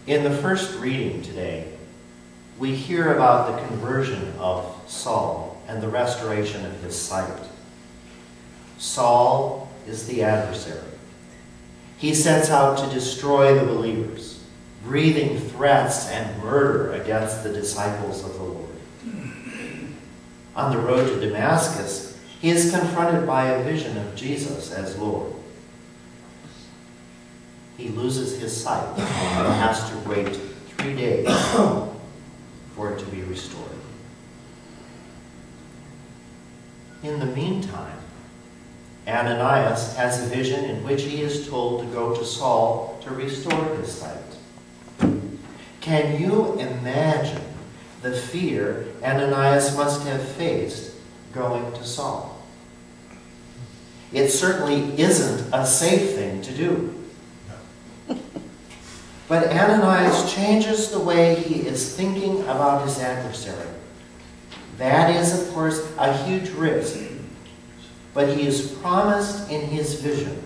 In the first reading today, we hear about the conversion of Saul and the restoration of his sight. Saul is the adversary. He sets out to destroy the believers, breathing threats and murder against the disciples of the Lord. On the road to Damascus, he is confronted by a vision of Jesus as Lord. He loses his sight and has to wait 3 days for it to be restored. In the meantime, Ananias has a vision in which he is told to go to Saul to restore his sight. Can you imagine the fear Ananias must have faced going to Saul? It certainly isn't a safe thing to do. But Ananias changes the way he is thinking about his adversary. That is, of course, a huge risk. But he is promised in his vision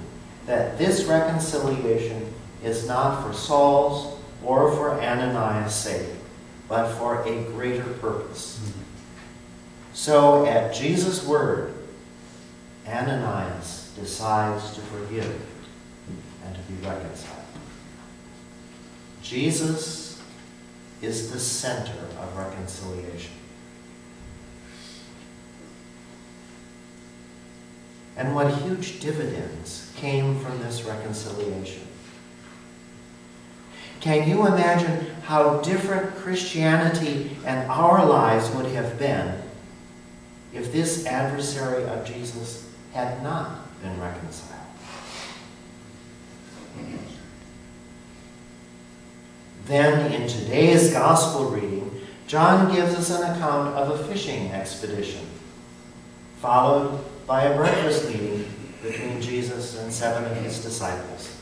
that this reconciliation is not for Saul's or for Ananias' sake, but for a greater purpose. So, at Jesus' word, Ananias decides to forgive and to be reconciled. Jesus is the center of reconciliation. And what huge dividends came from this reconciliation. Can you imagine how different Christianity and our lives would have been if this adversary of Jesus had not been reconciled? Then, in today's gospel reading, John gives us an account of a fishing expedition, followed by a breakfast meeting between Jesus and 7 of his disciples.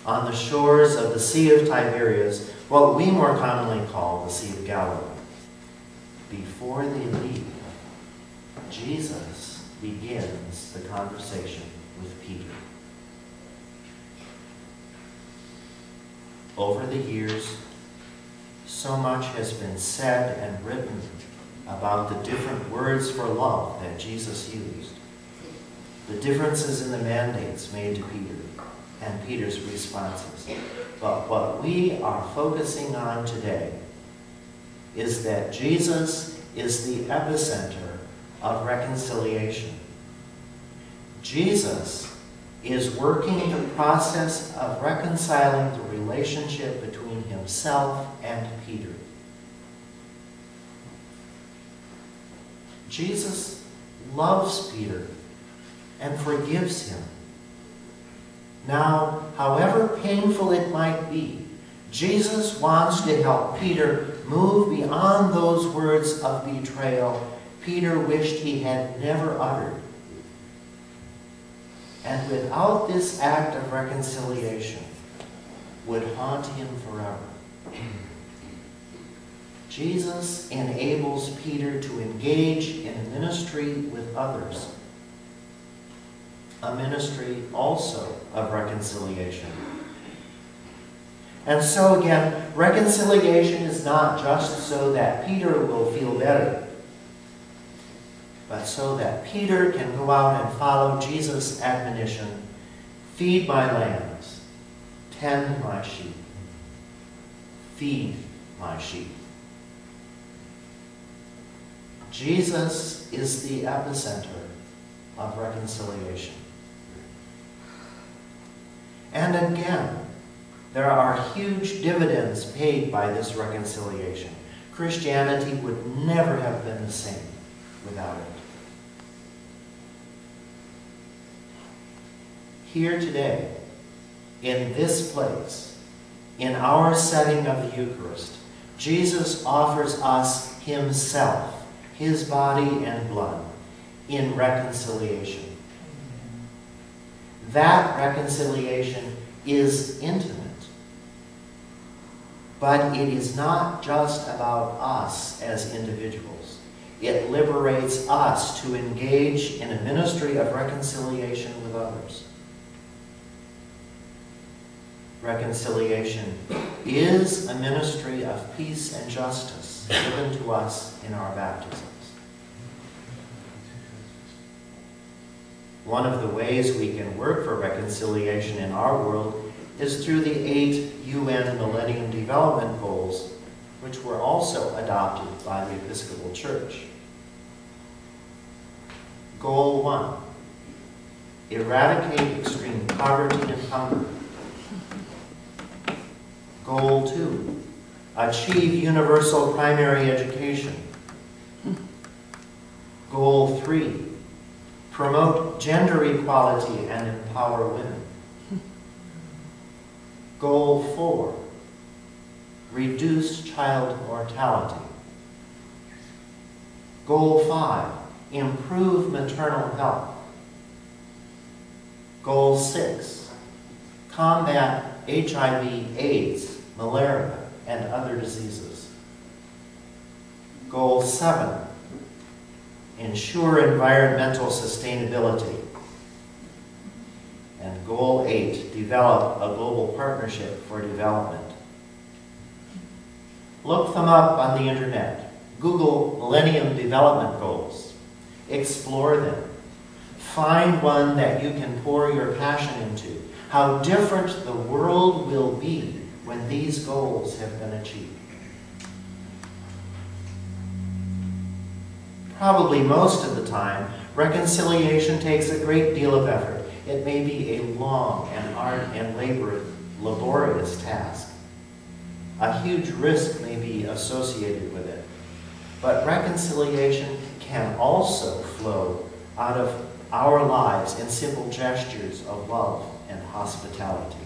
On the shores of the Sea of Tiberias, what we more commonly call the Sea of Galilee. Before they leave, Jesus begins the conversation with Peter. Over the years, so much has been said and written about the different words for love that Jesus used, the differences in the mandates made to Peter, and Peter's responses. But what we are focusing on today is that Jesus is the epicenter of reconciliation. Jesus is working the process of reconciling the relationship between himself and Peter. Jesus loves Peter and forgives him. Now, however painful it might be, Jesus wants to help Peter move beyond those words of betrayal Peter wished he had never uttered. And without this act of reconciliation, would haunt him forever. Jesus enables Peter to engage in a ministry with others, a ministry also of reconciliation. And so again, reconciliation is not just so that Peter will feel better, but so that Peter can go out and follow Jesus' admonition, feed my lambs, tend my sheep, feed my sheep. Jesus is the epicenter of reconciliation. And again, there are huge dividends paid by this reconciliation. Christianity would never have been the same without it. Here today, in this place, in our setting of the Eucharist, Jesus offers us himself, his body and blood, in reconciliation. That reconciliation is intimate. But it is not just about us as individuals. It liberates us to engage in a ministry of reconciliation with others. reconciliation is a ministry of peace and justice given to us in our baptisms. One of the ways we can work for reconciliation in our world is through the 8 UN Millennium Development Goals, which were also adopted by the Episcopal Church. Goal 1, eradicate extreme poverty and hunger. Goal 2, achieve universal primary education. Goal 3, promote gender equality and empower women. Goal 4, reduce child mortality. Goal 5, improve maternal health. Goal 6, combat HIV, AIDS, malaria, and other diseases. Goal 7, ensure environmental sustainability. And Goal 8, develop a global partnership for development. Look them up on the internet. Google Millennium Development Goals. Explore them. Find one that you can pour your passion into. How different the world will be when these goals have been achieved. Probably most of the time, reconciliation takes a great deal of effort. It may be a long and hard and laborious task. A huge risk may be associated with it. But reconciliation can also flow out of our lives in simple gestures of love and hospitality.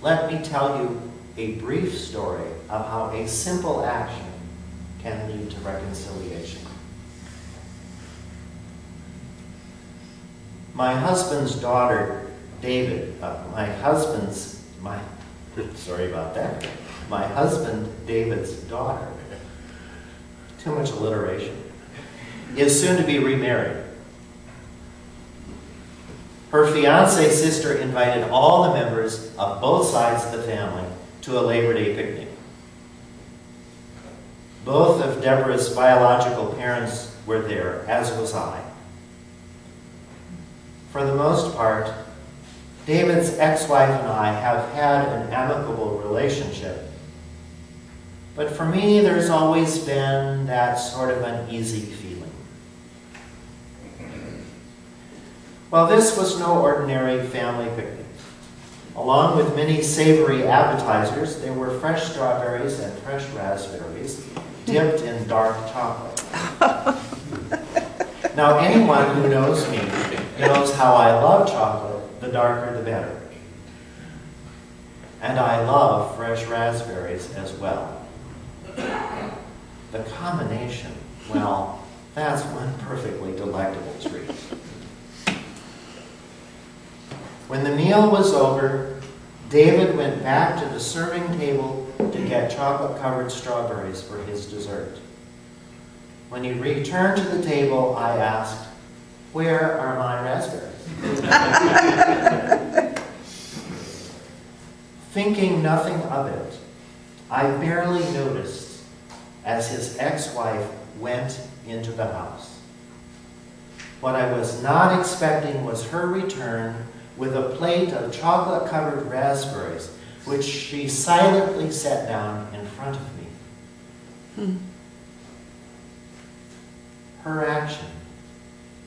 Let me tell you a brief story of how a simple action can lead to reconciliation. My husband's daughter, my husband David's daughter, too much alliteration, is soon to be remarried. Her fiancé sister invited all the members of both sides of the family to a Labor Day picnic. Both of Deborah's biological parents were there, as was I. For the most part, David's ex-wife and I have had an amicable relationship. But for me, there's always been that sort of uneasy feeling. Well, this was no ordinary family picnic. Along with many savory appetizers, there were fresh strawberries and fresh raspberries dipped in dark chocolate. Now, anyone who knows me knows how I love chocolate, the darker the better. And I love fresh raspberries as well. The combination, well, that's one perfectly delectable treat. When the meal was over, David went back to the serving table to get chocolate-covered strawberries for his dessert. When he returned to the table, I asked, "Where are my raspberries?" Thinking nothing of it, I barely noticed as his ex-wife went into the house. What I was not expecting was her return with a plate of chocolate-covered raspberries, which she silently set down in front of me. Her action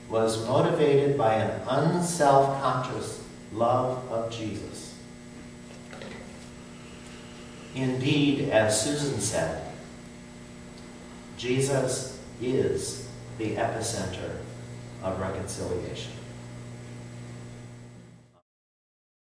was motivated by an unself-conscious love of Jesus. Indeed, as Susan said, Jesus is the epicenter of reconciliation.